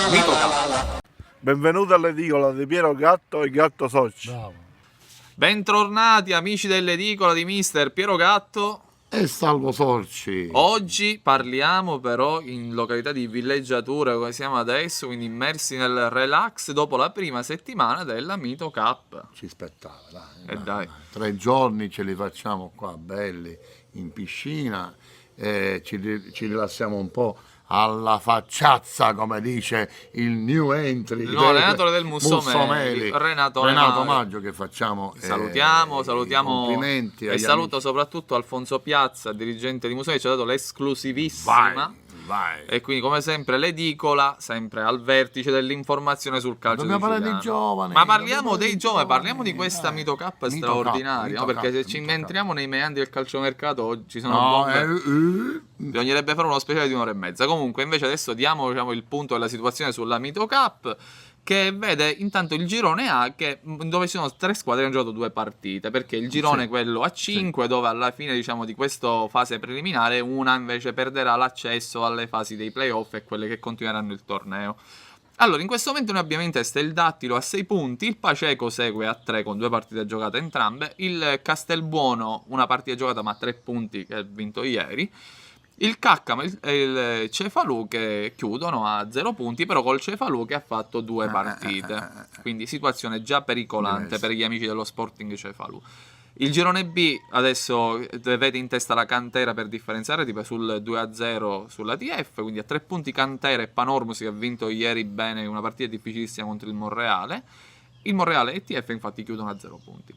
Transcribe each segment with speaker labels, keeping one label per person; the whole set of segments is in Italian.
Speaker 1: Mito.
Speaker 2: Benvenuto all'edicola di Piero Gatto e Gatto Soci.
Speaker 3: Bravo.
Speaker 1: Bentornati amici dell'edicola di Mister Piero Gatto.
Speaker 3: E Salvo Sorci.
Speaker 1: Oggi parliamo però in località di villeggiatura come siamo adesso, quindi immersi nel relax dopo la prima settimana della Mito Cup.
Speaker 3: Ci spettava,
Speaker 1: Dai.
Speaker 3: 3 giorni ce li facciamo qua belli in piscina, ci rilassiamo un po' alla facciazza, come dice il new entry,
Speaker 1: allenatore del Mussomeli, Renato
Speaker 3: Maggio, che facciamo
Speaker 1: salutiamo
Speaker 3: complimenti
Speaker 1: e saluto soprattutto Alfonso Piazza, dirigente di Mussomeli, ci ha dato l'esclusivissima.
Speaker 3: Vai.
Speaker 1: E quindi come sempre l'edicola, sempre al vertice dell'informazione sul calcio
Speaker 3: Dobbiamo parlare
Speaker 1: siciliano.
Speaker 3: dei giovani.
Speaker 1: Ma parliamo dei giovani, parliamo di questa Mito Cup
Speaker 3: Mito
Speaker 1: straordinaria,
Speaker 3: Cup,
Speaker 1: no? Perché se ci inventriamo nei meandri del calciomercato oggi ci sono bombe. Bisognerebbe fare uno speciale di 1 ora e mezza. Comunque invece adesso diamo il punto della situazione sulla Mito Cup, che vede intanto il girone A, dove ci sono 3 squadre che hanno giocato 2 partite, perché il girone quello a 5, dove alla fine di questa fase preliminare una invece perderà l'accesso alle fasi dei playoff e quelle che continueranno il torneo. Allora, in questo momento noi abbiamo in testa il Dattilo a 6 punti, il Paceco segue a 3 con 2 partite giocate entrambe, il Castelbuono una partita giocata ma 3 punti che ha vinto ieri, il Caccamo e il Cefalù che chiudono a 0 punti, però col Cefalù che ha fatto 2 partite. Quindi situazione già pericolante per gli amici dello Sporting Cefalù. Il girone B adesso vede in testa la Cantera per differenziare tipo sul 2-0 sulla TF, quindi a 3 punti Cantera e Panormus che ha vinto ieri bene una partita difficilissima contro il Monreale. Il Monreale e TF infatti chiudono a 0 punti.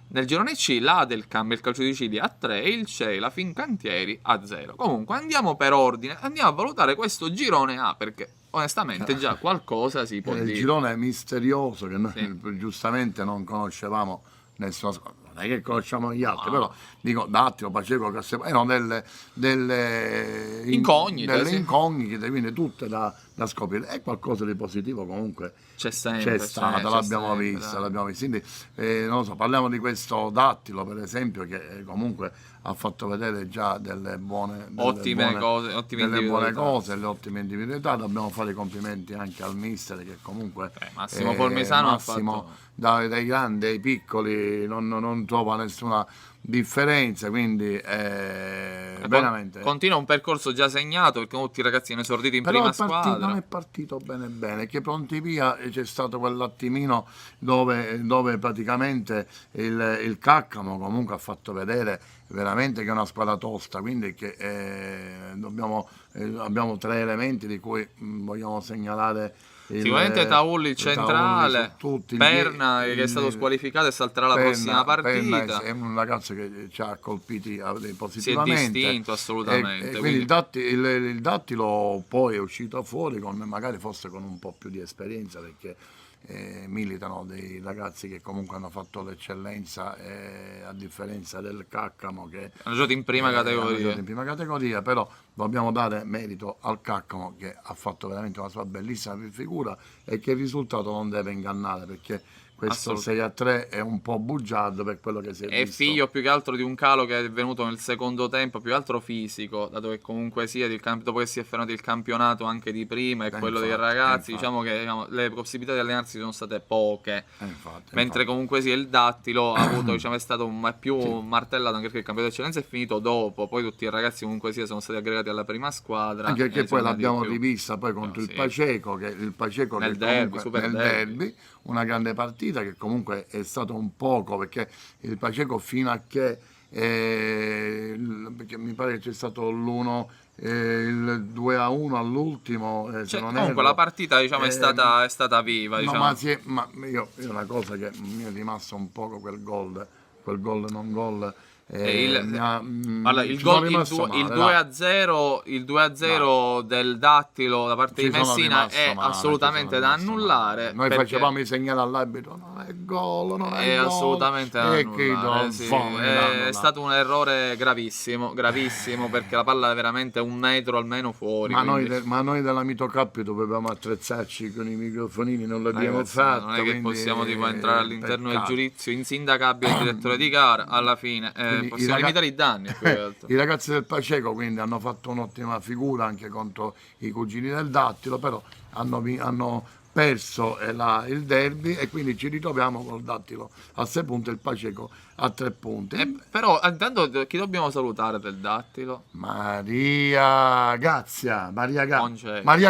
Speaker 1: Nel girone C l'Adelcam e il Calcio di Sicilia a 3 e il CEI, la Fincantieri a 0. Comunque andiamo per ordine, andiamo a valutare questo girone A, perché onestamente già qualcosa si può dire.
Speaker 3: Il girone misterioso che noi giustamente non conoscevamo nessuna squadra. Non è che conosciamo gli altri, però dico Dattilo, Paceco, Castelbuono, erano delle incognite, quindi tutte da scoprire. È qualcosa di positivo comunque
Speaker 1: c'è stato,
Speaker 3: l'abbiamo vista. Quindi non lo so, parliamo di questo Dattilo per esempio, che comunque ha fatto vedere già delle buone cose, le ottime individualità. Dobbiamo fare i complimenti anche al mister, che comunque
Speaker 1: Massimo Polmisano ha fatto
Speaker 3: dai grandi ai piccoli non trova nessuna differenza, quindi veramente
Speaker 1: continua un percorso già segnato, perché tutti i ragazzi hanno esordito in prima squadra.
Speaker 3: Non è partito bene, che pronti via c'è stato quell'attimino dove praticamente il Caccamo comunque ha fatto vedere veramente che è una squadra tosta, quindi che abbiamo 3 elementi di cui vogliamo segnalare.
Speaker 1: Sicuramente Taulli centrale, Perna che è stato squalificato e salterà la prossima partita.
Speaker 3: Perna è un ragazzo che ci ha colpiti positivamente,
Speaker 1: si è distinto assolutamente.
Speaker 3: Quindi il Dattilo poi è uscito fuori magari forse con un po' più di esperienza, perché militano dei ragazzi che comunque hanno fatto l'eccellenza, a differenza del Caccamo che
Speaker 1: hanno giocato in prima
Speaker 3: categoria. Però dobbiamo dare merito al Caccamo, che ha fatto veramente una sua bellissima figura e che il risultato non deve ingannare, perché questo 6-3 è un po' bugiardo per quello che si è visto.
Speaker 1: Figlio più che altro di un calo che è venuto nel secondo tempo, più che altro fisico, dato che comunque sia dopo che si è fermato il campionato anche di prima e quello dei ragazzi, diciamo che le possibilità di allenarsi sono state poche. Mentre comunque sia il Dattilo ha avuto, è stato più martellato, anche perché il campionato d'eccellenza è finito dopo, poi tutti i ragazzi comunque sia sono stati aggregati alla prima squadra.
Speaker 3: Anche perché poi l'abbiamo rivista poi contro il Paceco, nel derby, una grande partita che comunque è stato un poco, perché il Paceco fino a che perché mi pare che c'è stato il 2-1 all'ultimo,
Speaker 1: comunque la partita è stata viva,
Speaker 3: ma io una cosa che mi è rimasto un poco quel gol non gol.
Speaker 1: Il 2-0 del Dattilo da parte di Messina è assolutamente da annullare.
Speaker 3: Noi facevamo i segnali all'arbitro, è gol, non è
Speaker 1: È
Speaker 3: gol.
Speaker 1: assolutamente da
Speaker 3: E
Speaker 1: annullare, sì. È stato un errore gravissimo, perché la palla è veramente 1 metro almeno fuori.
Speaker 3: Ma
Speaker 1: quindi...
Speaker 3: noi della Mito Cup dovevamo attrezzarci con i microfonini, non l'abbiamo
Speaker 1: Ragazzi,
Speaker 3: fatto.
Speaker 1: non è che
Speaker 3: quindi,
Speaker 1: possiamo tipo entrare all'interno del
Speaker 3: peccato.
Speaker 1: giudizio insindacabile del direttore di gara, alla fine
Speaker 3: Quindi
Speaker 1: possiamo limitare i danni più che altro.
Speaker 3: I ragazzi del Paceco quindi hanno fatto un'ottima figura anche contro i cugini del Dattilo, però hanno perso il derby e quindi ci ritroviamo col Dattilo a 6 punti e il Paceco a 3 punti.
Speaker 1: Però intanto chi dobbiamo salutare del Dattilo?
Speaker 3: Maria Gazia, Maria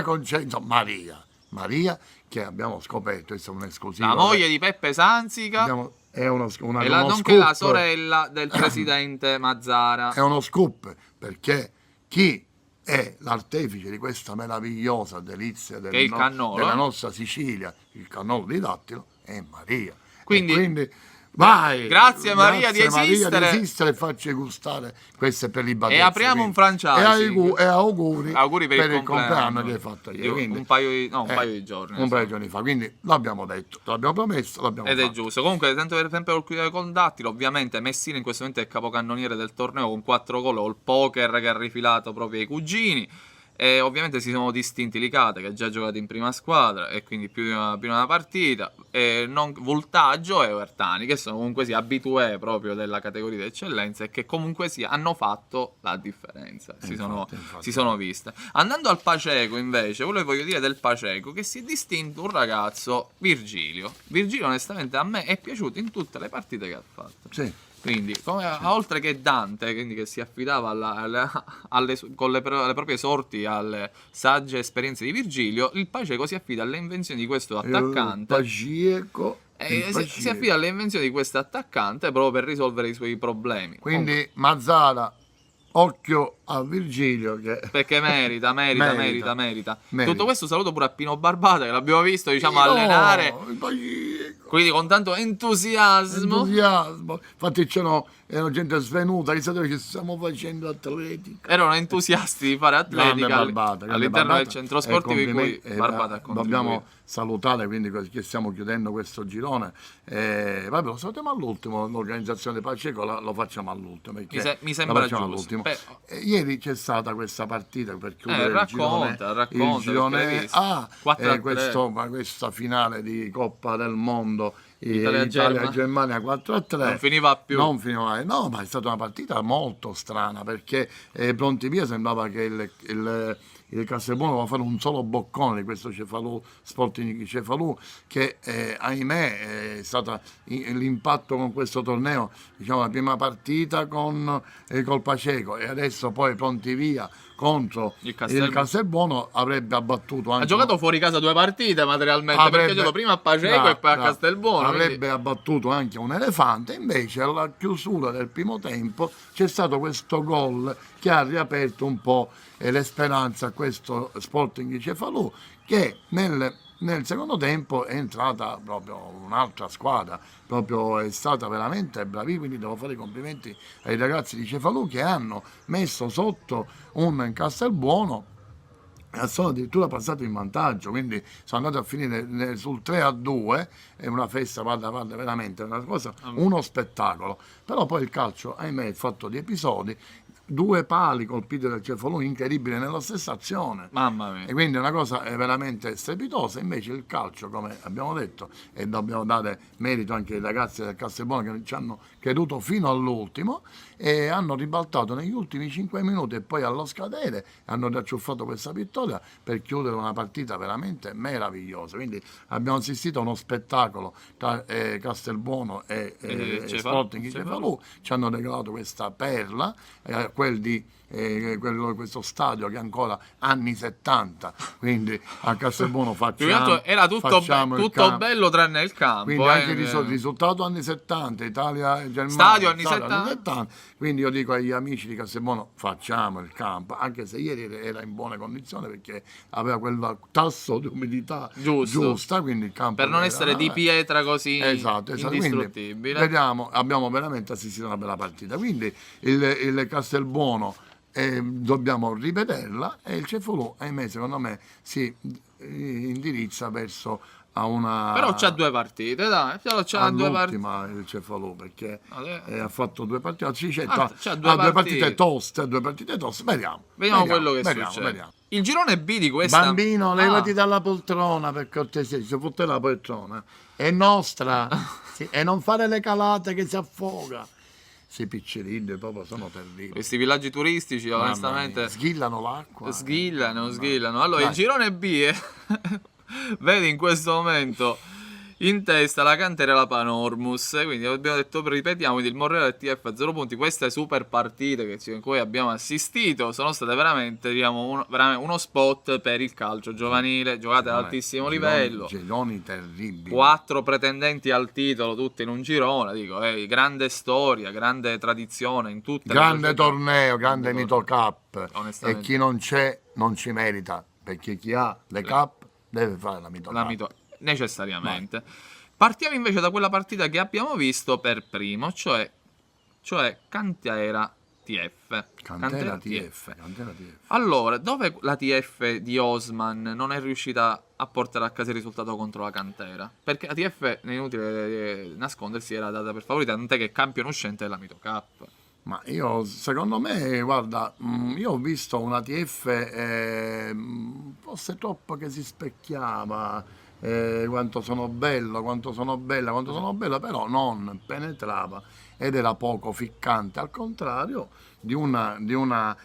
Speaker 3: Concenzo, Maria che abbiamo scoperto, questa è un'esclusiva.
Speaker 1: La moglie di Peppe Sanzica.
Speaker 3: È uno
Speaker 1: nonché la
Speaker 3: scoop.
Speaker 1: sorella del presidente Mazzara.
Speaker 3: È uno scoop perché chi è l'artefice di questa meravigliosa delizia della nostra Sicilia, il cannolo di Dattilo, è Maria.
Speaker 1: Quindi
Speaker 3: vai!
Speaker 1: Grazie Maria di esistere
Speaker 3: e farci gustare queste prelibatezze.
Speaker 1: E apriamo un franchising.
Speaker 3: E auguri
Speaker 1: per
Speaker 3: il compleanno che hai fatto ieri.
Speaker 1: Un paio di giorni.
Speaker 3: Un paio di giorni fa. Quindi l'abbiamo detto, l'abbiamo promesso, l'abbiamo fatto.
Speaker 1: Ed è giusto. Comunque, sempre col Dattilo, ovviamente Messina in questo momento è capocannoniere del torneo con 4 gol, o il poker che ha rifilato proprio ai cugini. E ovviamente si sono distinti Licata, che ha già giocato in prima squadra e quindi più di una partita, e Voltaggio e Oertani, che sono comunque abitué proprio della categoria di eccellenza e che comunque hanno fatto la differenza, si sono viste. Andando al Paceco invece, voglio dire del Paceco che si è distinto un ragazzo, Virgilio. Virgilio onestamente a me è piaciuto in tutte le partite che ha fatto.
Speaker 3: Sì.
Speaker 1: Quindi, oltre che Dante, quindi che si affidava con le proprie sorti alle sagge esperienze di Virgilio, il Paceco si affida alle invenzioni di questo attaccante. Si affida alle invenzioni di questo attaccante proprio per risolvere i suoi problemi.
Speaker 3: Quindi Mazzara, occhio a Virgilio perché
Speaker 1: merita. Tutto questo saluto pure a Pino Barbata che l'abbiamo visto allenare quindi con tanto entusiasmo.
Speaker 3: Infatti era gente svenuta che sapeva che stiamo facendo atletica,
Speaker 1: erano entusiasti di fare atletica all'interno del centro sportivo in cui Barbata ha contribuito.
Speaker 3: Dobbiamo salutare quindi che stiamo chiudendo questo girone, vabbè, lo salutiamo all'ultimo, l'organizzazione Paceco lo facciamo all'ultimo
Speaker 1: mi sembra giusto.
Speaker 3: Ieri c'è stata questa partita per chiudere il girone A, questa finale di Coppa del Mondo Italia-Germania 4-3.
Speaker 1: Non finiva più.
Speaker 3: No, ma è stata una partita molto strana perché pronti via sembrava che il Castelbuono voleva fare un solo boccone di questo Sporting Cefalù che ahimè è stata l'impatto con questo torneo, la prima partita col Paceco e adesso poi pronti via contro il Castelbuono avrebbe abbattuto anche.
Speaker 1: Ha giocato fuori casa 2 partite materialmente perché ha giocato prima a Paceco e poi a Castelbuono.
Speaker 3: Avrebbe abbattuto anche un elefante, invece alla chiusura del primo tempo c'è stato questo gol che ha riaperto un po' le speranze a questo Sporting Cefalù che nel secondo tempo è entrata proprio un'altra squadra, proprio è stata veramente bravissima, quindi devo fare i complimenti ai ragazzi di Cefalù che hanno messo sotto un Castelbuono e sono addirittura passati in vantaggio, quindi sono andati a finire sul 3-2, è una festa, guarda, veramente una cosa, uno spettacolo, però poi il calcio ahimè è fatto di episodi. 2 pali colpiti dal Cefalù incredibile nella stessa azione,
Speaker 1: mamma mia,
Speaker 3: e quindi è una cosa veramente strepitosa. Invece il calcio, come abbiamo detto, e dobbiamo dare merito anche ai ragazzi del Castelbuono che ci hanno creduto fino all'ultimo e hanno ribaltato negli ultimi 5 minuti e poi allo scadere hanno racciuffato questa vittoria per chiudere una partita veramente meravigliosa. Quindi abbiamo assistito a uno spettacolo tra Castelbuono e Sporting Cefalù, ci hanno regalato questa perla, questo stadio che è ancora anni 70, quindi a Castelbuono
Speaker 1: era tutto bello tranne il campo,
Speaker 3: quindi anche il risultato anni 70, Italia-Germania,
Speaker 1: stadio anni 70.
Speaker 3: Quindi io dico agli amici di Castelbuono facciamo il campo, anche se ieri era in buone condizioni perché aveva quel tasso di umidità giusta, quindi il campo
Speaker 1: per non essere di pietra così indistruttibile.
Speaker 3: Quindi, abbiamo veramente assistito a una bella partita, quindi il Castelbuono dobbiamo rivederla e il Cefalù ahimè secondo me si indirizza verso a una...
Speaker 1: Però c'ha 2 partite, dai. Però c'ha 2 partite.
Speaker 3: All'ultima il Cefalù, perché
Speaker 1: Vabbè.
Speaker 3: ha fatto 2 partite.
Speaker 1: C'ha 2
Speaker 3: 2
Speaker 1: partite
Speaker 3: toste, 2 partite toste.
Speaker 1: Vediamo quello che succede.
Speaker 3: Vediamo.
Speaker 1: Il girone B di questa...
Speaker 3: Bambino, levati dalla poltrona, per cortesia. Se fotte la poltrona è nostra. Sì, e non fare le calate che si affoga. Questi piccirilli proprio sono terribili.
Speaker 1: Questi villaggi turistici,
Speaker 3: Mamma
Speaker 1: onestamente...
Speaker 3: mia, sghillano l'acqua.
Speaker 1: Sghillano. Allora,
Speaker 3: Dai.
Speaker 1: il girone B vedi in questo momento in testa la Cantera e la Panormus. Quindi abbiamo detto, ripetiamo, quindi il Monreale e il TF a 0 punti. Queste super partite in cui abbiamo assistito sono state veramente, diciamo, uno spot per il calcio giovanile, giocate ad altissimo livello.
Speaker 3: Gironi terribili.
Speaker 1: 4 pretendenti al titolo, tutte in un girone. Dico, grande storia, grande tradizione in tutte
Speaker 3: Grande
Speaker 1: le
Speaker 3: torneo, grande Mito Cup.
Speaker 1: Onestamente.
Speaker 3: E chi non c'è non ci merita, perché chi ha le Cup deve fare la Mito Cup.
Speaker 1: Necessariamente. Partiamo invece da quella partita che abbiamo visto per primo, cioè Cantera TF.
Speaker 3: Cantera TF.
Speaker 1: Allora, dove la TF di Osman non è riuscita a portare a casa il risultato contro la Cantera? Perché la TF, è inutile nascondersi, era data per favorita, tant'è che è campione uscente della Mito Cup.
Speaker 3: Ma secondo me, guarda, io ho visto una TF forse troppo che si specchiava, quanto sono bello, quanto sono bella, però non penetrava ed era poco ficcante, al contrario di una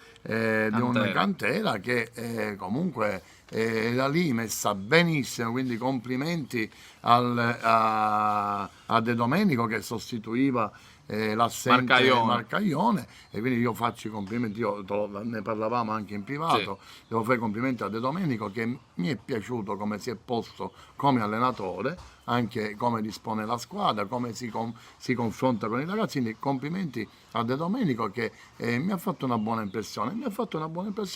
Speaker 3: Cantera che comunque era lì messa benissimo, quindi complimenti a De Domenico che sostituiva l'assente Marcaglione, e quindi io faccio i complimenti, ne parlavamo anche in privato, sì. Devo fare i complimenti a De Domenico, che mi è piaciuto come si è posto come allenatore, anche come dispone la squadra, come si confronta con i ragazzi, quindi complimenti a De Domenico che mi ha fatto una buona impressione,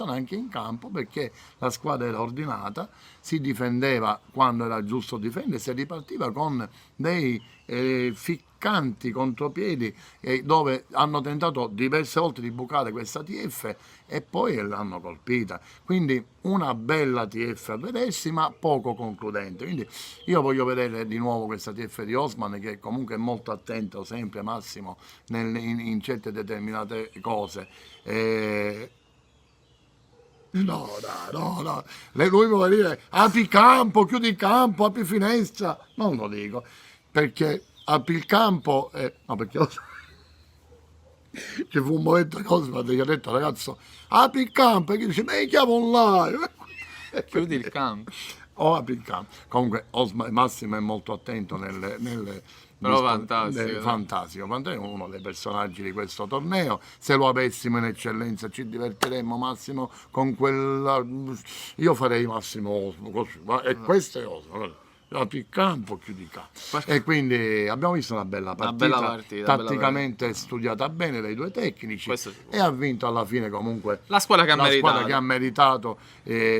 Speaker 3: anche in campo, perché la squadra era ordinata, si difendeva quando era giusto difendersi e ripartiva con dei ficcanti contropiedi dove hanno tentato diverse volte di bucare questa TF e poi l'hanno colpita, quindi una bella TF a vedersi, ma poco concludente. Quindi io voglio vedere di nuovo questa TF di Osman, che comunque è molto attento sempre, Massimo, in certe determinate cose. No. Lui vuole dire apri campo, chiudi campo, apri finestra. Non lo dico, perché apri il campo, no, perché ci fu un momento che Osman gli ha detto, ragazzo, apri il campo, e chi dice, ma chiamo online.
Speaker 1: Chiudi il campo.
Speaker 3: O apri il campo. Comunque Massimo è molto attento
Speaker 1: però fantastico.
Speaker 3: Fantastico, è uno dei personaggi di questo torneo. Se lo avessimo in eccellenza ci divertiremmo, Massimo, con quella... Io farei Massimo Osmo così, e questo è Osmo. Apri il campo, chiudi il campo. E quindi abbiamo visto una bella partita, tatticamente studiata bene dai due tecnici, e ha vinto alla fine comunque
Speaker 1: la squadra che
Speaker 3: ha meritato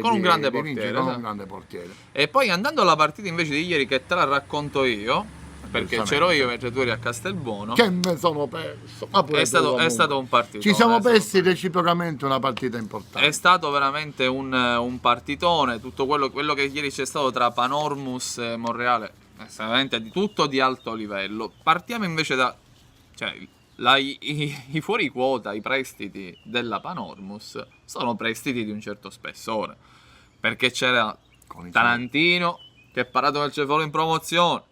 Speaker 1: con un grande portiere. E poi, andando alla partita invece di ieri, che te la racconto io, perché c'ero io mentre tu eri a Castelbuono,
Speaker 3: che me sono perso.
Speaker 1: È stato un partito.
Speaker 3: Ci siamo persi reciprocamente una partita importante.
Speaker 1: È stato veramente un partitone. Tutto quello che ieri c'è stato tra Panormus e Monreale è veramente tutto di alto livello. Partiamo invece i fuori quota, i prestiti della Panormus sono prestiti di un certo spessore, perché c'era Tarantino che è parato nel Cefalù in promozione,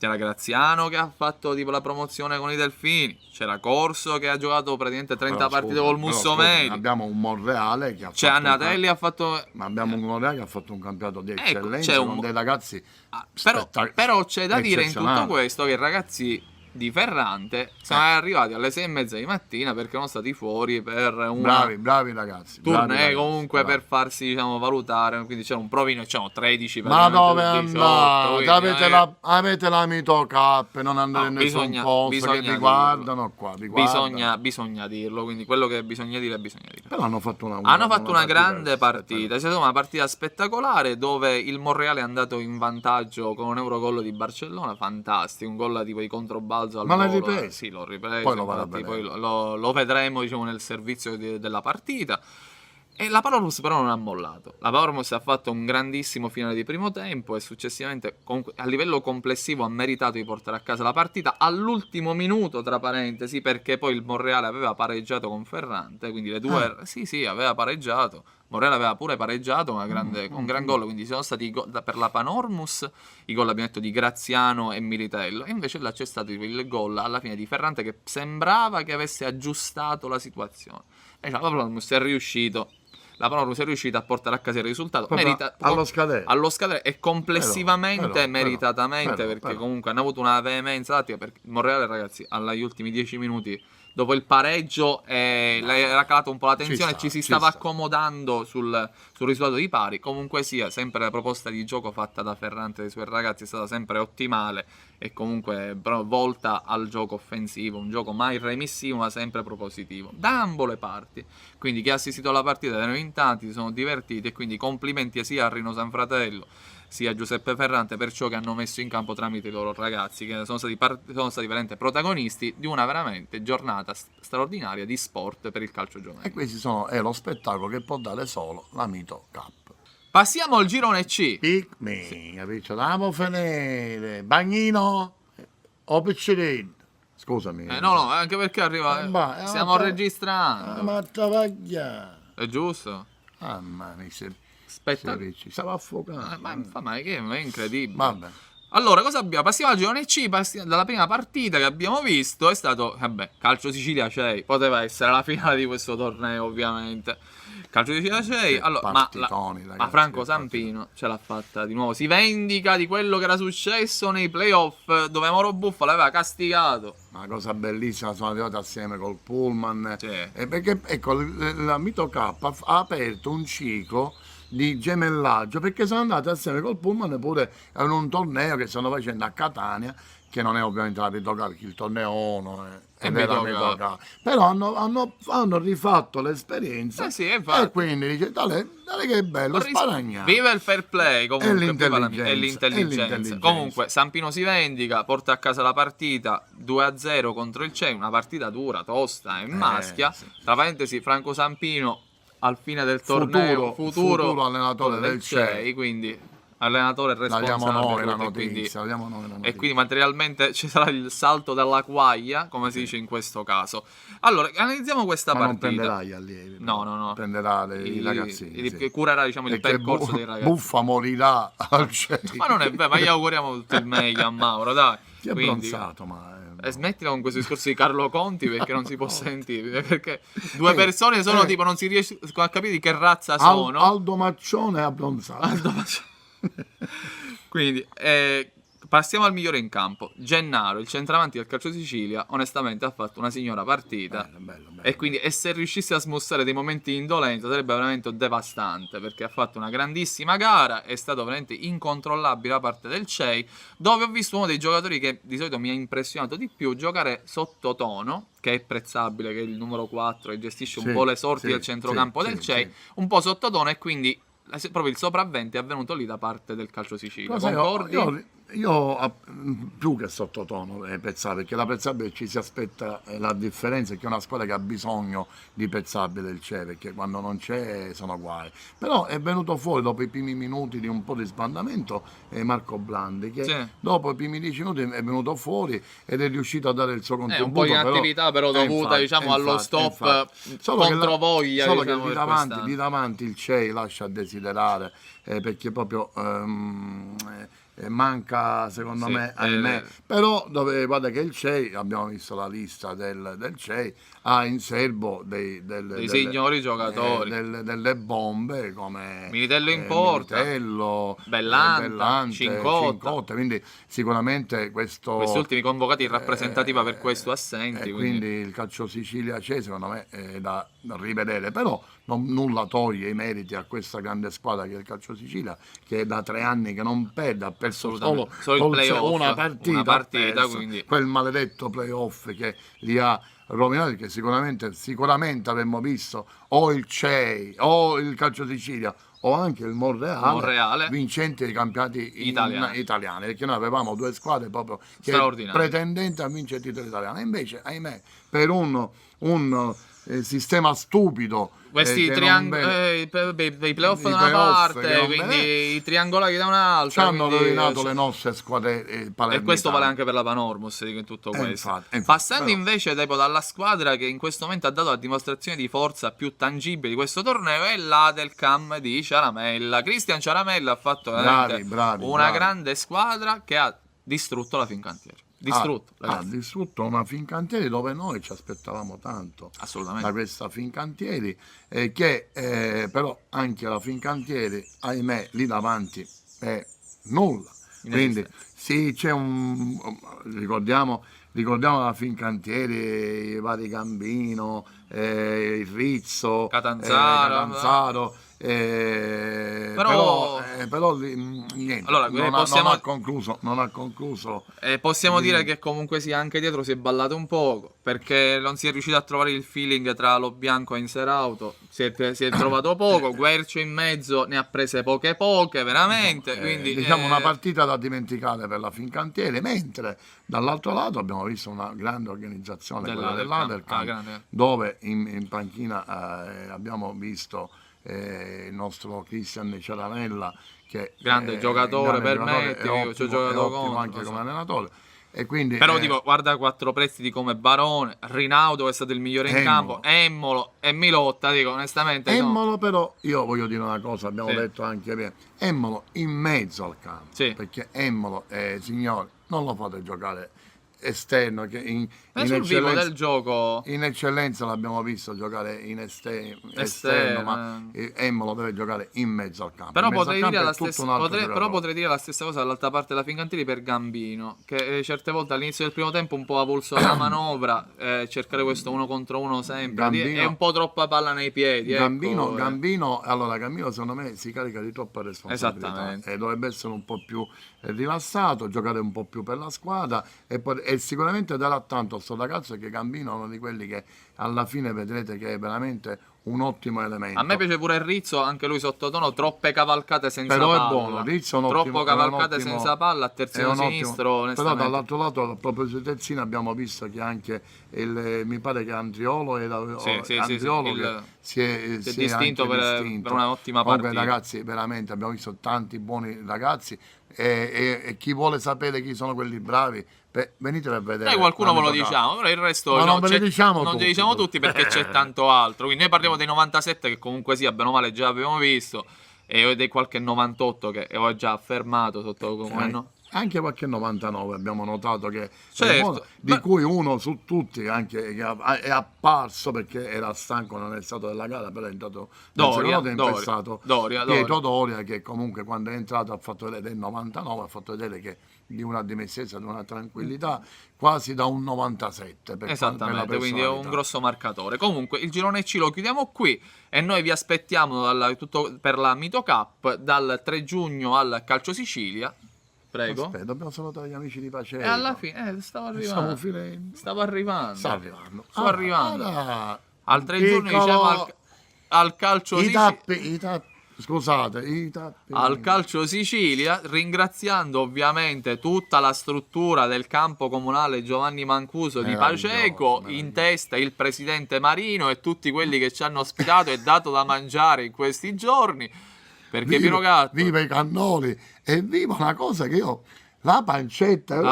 Speaker 1: c'era Graziano che ha fatto tipo la promozione con i Delfini, c'era Corso che ha giocato praticamente 30 partite col Mussomeli.
Speaker 3: Abbiamo un Monreale che
Speaker 1: c'è Annatelli ha fatto...
Speaker 3: Ma abbiamo un Monreale che ha fatto un campionato di eccellenza con dei ragazzi
Speaker 1: però c'è da dire in tutto questo che i ragazzi di Ferrante sono arrivati alle 6:30 di mattina perché erano stati fuori per un
Speaker 3: bravi ragazzi,
Speaker 1: tournée comunque per farsi valutare, quindi c'era un provino e c'erano 13
Speaker 3: ma dove andate? Avete la Mito Cup, non andate in nessun posto, che vi guardano qua,
Speaker 1: bisogna dirlo, quindi quello che bisogna dire
Speaker 3: però hanno fatto
Speaker 1: una grande partita, è stata una partita spettacolare dove il Monreale è andato in vantaggio con un Eurogol di Barcellona, fantastico, un gol tipo di controbalzo al
Speaker 3: ma
Speaker 1: volo.
Speaker 3: l'hai ripreso?
Speaker 1: Sì, l'ho ripreso, poi lo vedremo nel servizio della partita. E la Panormus però non ha mollato. La Panormus ha fatto un grandissimo finale di primo tempo e successivamente comunque, a livello complessivo ha meritato di portare a casa la partita all'ultimo minuto, tra parentesi, perché poi il Monreale aveva pareggiato con Ferrante, quindi le due... Sì, aveva pareggiato. Monreale aveva pure pareggiato con un gran gol, quindi ci sono stati per la Panormus i gol, abbiamo detto, di Graziano e Militello, e invece là c'è stato il gol alla fine di Ferrante che sembrava che avesse aggiustato la situazione. E la Panormus è riuscito. La Panormus è riuscita a portare a casa il risultato
Speaker 3: allo scadere
Speaker 1: e complessivamente
Speaker 3: però,
Speaker 1: meritatamente, perché comunque hanno avuto una veemenza tattica, perché il Monreale, ragazzi, agli ultimi 10 minuti dopo il pareggio era calata un po' la tensione, ci si stava accomodando sul risultato di pari. Comunque sia, sempre la proposta di gioco fatta da Ferrante e dai suoi ragazzi è stata sempre ottimale e comunque volta al gioco offensivo, un gioco mai remissivo ma sempre propositivo da ambo le parti. Quindi chi ha assistito alla partita erano in tanti, si sono divertiti, e quindi complimenti sia a Rino Sanfratello sia a Giuseppe Ferrante per ciò che hanno messo in campo tramite i loro ragazzi, che sono stati veramente protagonisti di una veramente giornata straordinaria di sport per il calcio giovanile.
Speaker 3: E questo è lo spettacolo che può dare solo la Mito Cup.
Speaker 1: Passiamo al girone C.
Speaker 3: Pick me, capito? Andiamo a finire. Bagnino o Piccirini? Scusami.
Speaker 1: No, anche perché arriva. Stiamo registrando.
Speaker 3: Ma travaglia.
Speaker 1: È giusto?
Speaker 3: Mamma mia,
Speaker 1: aspetta.
Speaker 3: Stava affogando.
Speaker 1: Ma è incredibile.
Speaker 3: Vabbè.
Speaker 1: Allora, cosa abbiamo? Passiamo al girone C. Dalla prima partita che abbiamo visto è stato, Calcio Sicilia CEI. Poteva essere la finale di questo torneo, ovviamente. Calcio Sicilia CEI. Allora, ma Franco Sampino ce l'ha fatta di nuovo. Si vendica di quello che era successo nei playoff, dove Mauro Buffa l'aveva castigato.
Speaker 3: Una cosa bellissima, sono arrivati assieme col Pullman.
Speaker 1: Sì.
Speaker 3: Perché ecco, la Mito Cup ha aperto un ciclo di gemellaggio, perché sono andati assieme col Pullman pure in un torneo che stanno facendo a Catania, che non è ovviamente la Mito Cup, perché il torneo ONU è la Mito Cup. Però hanno rifatto l'esperienza, e quindi dice dale che è bello, sparagnare.
Speaker 1: Viva il fair play, comunque, e l'intelligenza. Comunque Sampino si vendica, porta a casa la partita 2-0 contro il CEI, una partita dura, tosta e maschia.
Speaker 3: Sì.
Speaker 1: Tra parentesi, Franco Sampino al fine del torneo futuro
Speaker 3: allenatore del CEI,
Speaker 1: quindi allenatore responsabile.
Speaker 3: Diamo noi la notizia.
Speaker 1: E quindi materialmente ci sarà il salto dalla quaglia, come si dice in questo caso. Allora, analizziamo questa partita.
Speaker 3: Non prenderà gli allievi.
Speaker 1: No.
Speaker 3: Prenderà i ragazzini.
Speaker 1: Curerà, diciamo, il percorso dei ragazzi.
Speaker 3: Buffa morirà al CEI.
Speaker 1: Ma non è vero, ma gli auguriamo tutto il meglio a Mauro, dai.
Speaker 3: Ti ha abbronzato, ma...
Speaker 1: Smettila con questo discorso di Carlo Conti, perché non si può sentire, perché due persone sono tipo, non si riesce a capire di che razza sono.
Speaker 3: Aldo Maccione è abbronzato.
Speaker 1: Quindi passiamo al migliore in campo. Gennaro, il centravanti del Calcio Sicilia, onestamente ha fatto una signora partita.
Speaker 3: Bello.
Speaker 1: E quindi, e se riuscisse a smussare dei momenti di indolenza sarebbe veramente devastante, perché ha fatto una grandissima gara, è stato veramente incontrollabile da parte del CEI, dove ho visto uno dei giocatori che di solito mi ha impressionato di più giocare sottotono, che è apprezzabile, che è il numero 4 e gestisce un po' le sorti del centrocampo del CEI, un po' sottotono, e quindi proprio il sopravvento è avvenuto lì da parte del Calcio Sicilia. Concordi?
Speaker 3: Io più che sottotono Pezzabile, perché la Pezzabile ci si aspetta, la differenza è che è una squadra che ha bisogno di Pezzabile del CEI, perché quando non c'è sono guai. Però è venuto fuori dopo i primi minuti di un po' di sbandamento Marco Blandi, che dopo i primi 10 minuti è venuto fuori ed è riuscito a dare il suo contributo.
Speaker 1: Un po' di attività però dovuta allo stop controvoglia.
Speaker 3: Solo che lì davanti il CEI lascia a desiderare, perché proprio manca, secondo me, ahimè. Però guarda che il CEI, abbiamo visto la lista del CEI, ha in serbo dei
Speaker 1: signori giocatori,
Speaker 3: delle bombe come
Speaker 1: Militello in porta, Bellante, Cincotta,
Speaker 3: quindi sicuramente questi
Speaker 1: ultimi convocati in rappresentativa per questo assenti,
Speaker 3: quindi il Calcio Sicilia CEI secondo me è da rivedere, però nulla toglie i meriti a questa grande squadra che è il Calcio Sicilia, che è da 3 anni che non perde, ha perso solo
Speaker 1: il playoff,
Speaker 3: una partita,
Speaker 1: quindi
Speaker 3: quel maledetto playoff che li ha rovinati, che sicuramente avremmo visto o il CEI o il Calcio Sicilia o anche il Monreale vincenti dei campionati italiani, perché noi avevamo 2 squadre proprio pretendenti a vincere il titolo italiano, e invece ahimè per un sistema stupido.
Speaker 1: Questi i playoff da una parte, quindi i triangolati da un'altra.
Speaker 3: Ci hanno rovinato le nostre squadre palermitane.
Speaker 1: E questo vale anche per la Panormus, dico, in tutto questo.
Speaker 3: Infatti,
Speaker 1: Passando invece dalla squadra che in questo momento ha dato la dimostrazione di forza più tangibile di questo torneo, è la del CAM di Ciaramella. Cristian Ciaramella ha fatto veramente una grande squadra che ha distrutto la Fincantieri. Ha
Speaker 3: distrutto una Fincantieri dove noi ci aspettavamo tanto da questa Fincantieri, che però anche la Fincantieri, ahimè, lì davanti è nulla. Quindi sì, c'è ricordiamo la Fincantieri, i vari Gambino, il Rizzo, Catanzaro. Però niente,
Speaker 1: allora,
Speaker 3: non ha concluso.
Speaker 1: Possiamo dire che comunque sia anche dietro si è ballato un poco, perché non si è riuscito a trovare il feeling tra Lo Bianco e Inserauto, si è trovato poco. Guercio in mezzo ne ha prese poche veramente, quindi
Speaker 3: diciamo una partita da dimenticare per la Fincantieri, mentre dall'altro lato abbiamo visto una grande organizzazione, quella dell'Adercam, dove in panchina abbiamo visto il nostro Cristian Ciaramella, che
Speaker 1: grande giocatore per me, ci ho giocato contro
Speaker 3: anche come allenatore. E quindi,
Speaker 1: però dico, guarda 4 prestiti come Barone, Rinaudo che è stato il migliore in campo, Emmolo e Milotta, dico onestamente.
Speaker 3: Emmolo però, io voglio dire una cosa, abbiamo detto anche prima, Emmolo in mezzo al campo, perché Emmolo, signori, non lo fate giocare esterno, che in
Speaker 1: vivo del gioco
Speaker 3: in eccellenza l'abbiamo visto giocare in esterno, ma Emmolo deve giocare in mezzo al campo.
Speaker 1: Però potrei dire la stessa cosa dall'altra parte della Fincantieri per Gambino, che certe volte all'inizio del primo tempo un po' ha avulso la manovra, cercare questo 1 contro 1 sempre, è un po' troppa palla nei piedi.
Speaker 3: Gambino secondo me si carica di troppa responsabilità e dovrebbe essere un po' più rilassato, giocare un po' più per la squadra e sicuramente darà tanto a sto ragazzo, che Gambino è uno di quelli che alla fine vedrete che è veramente un ottimo elemento.
Speaker 1: A me piace pure il Rizzo, anche lui sottotono, troppe cavalcate senza palla.
Speaker 3: Però è buono, Rizzo è un ottimo,
Speaker 1: troppo cavalcate senza palla a terzino sinistro.
Speaker 3: Però dall'altro lato, a proposito di terzino, abbiamo visto che anche mi pare che Andriolo si è
Speaker 1: distinto per un'ottima partita.
Speaker 3: Comunque, ragazzi, veramente abbiamo visto tanti buoni ragazzi, e chi vuole sapere chi sono quelli bravi, venite per vedere.
Speaker 1: Noi qualcuno ve lo diciamo, però il resto
Speaker 3: non ve lo
Speaker 1: diciamo tutti perché c'è tanto altro. Quindi noi parliamo dei 97 che comunque sì, bene o male già abbiamo visto, e dei qualche 98 che ho già affermato sotto come
Speaker 3: anche qualche 99 abbiamo notato che di cui uno su tutti anche che è apparso perché era stanco, non è stato della gara, però è entrato Pietro Doria, che comunque quando è entrato ha fatto vedere del 99, ha fatto vedere che di una dimestichezza, di una tranquillità quasi da un 97
Speaker 1: esattamente, quindi è un grosso marcatore. Comunque il girone C lo chiudiamo qui e noi vi aspettiamo per la Mito Cup dal 3 giugno al Calcio Sicilia. Prego.
Speaker 3: Aspetta, dobbiamo salutare gli amici di Paceco.
Speaker 1: E alla fine stavo arrivando. Sto arrivando. Al 3 giugno diciamo al Calcio Sicilia. Al Calcio Sicilia, ringraziando ovviamente tutta la struttura del campo comunale Giovanni Mancuso di Paceco, in testa il presidente Marino e tutti quelli che ci hanno ospitato e dato da mangiare in questi giorni. Perché Pirogatto,
Speaker 3: viva i cannoli e viva una cosa che io, la pancetta che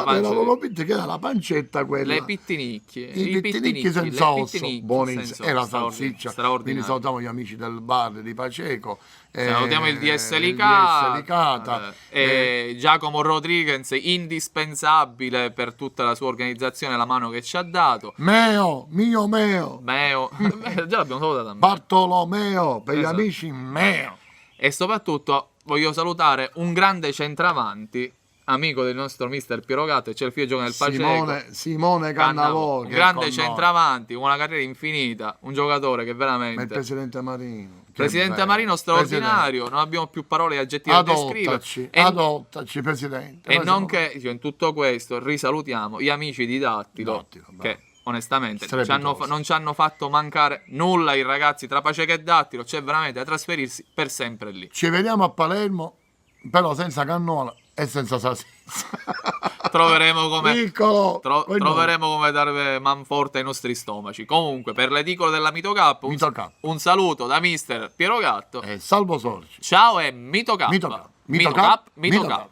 Speaker 3: era la pancetta quella,
Speaker 1: le pittinicchie,
Speaker 3: i pittinicchi senza osso, buonissimo, e la salsiccia. Quindi salutiamo gli amici del bar di Paceco,
Speaker 1: salutiamo il DS Licata, e Giacomo Rodriguez, indispensabile per tutta la sua organizzazione, la mano che ci ha dato.
Speaker 3: Meo
Speaker 1: già l'abbiamo salutata.
Speaker 3: Bartolomeo, per gli amici Meo.
Speaker 1: E soprattutto voglio salutare un grande centravanti, amico del nostro mister Pirogatto, e c'è il figlio giocare nel Paceco,
Speaker 3: Simone Cannavò,
Speaker 1: un grande centravanti, una carriera infinita, un giocatore che veramente...
Speaker 3: Ma il presidente Marino
Speaker 1: straordinario, non abbiamo più parole e aggettivi da descrivere.
Speaker 3: Adottaci, presidente.
Speaker 1: E non che in tutto questo risalutiamo gli amici di Dattilo che onestamente non ci hanno fatto mancare nulla i ragazzi tra Paceco e Dattilo, c'è veramente da trasferirsi per sempre lì.
Speaker 3: Ci vediamo a Palermo, però senza Cannola e senza salsiccia.
Speaker 1: troveremo come
Speaker 3: Piccolo.
Speaker 1: troveremo come dare manforte ai nostri stomaci. Comunque, per l'edicolo della Mito Cup, un saluto da mister Piero Gatto.
Speaker 3: Salvo Sorci.
Speaker 1: Ciao e Mito Cup.
Speaker 3: Mito Cup.
Speaker 1: Mito Cup.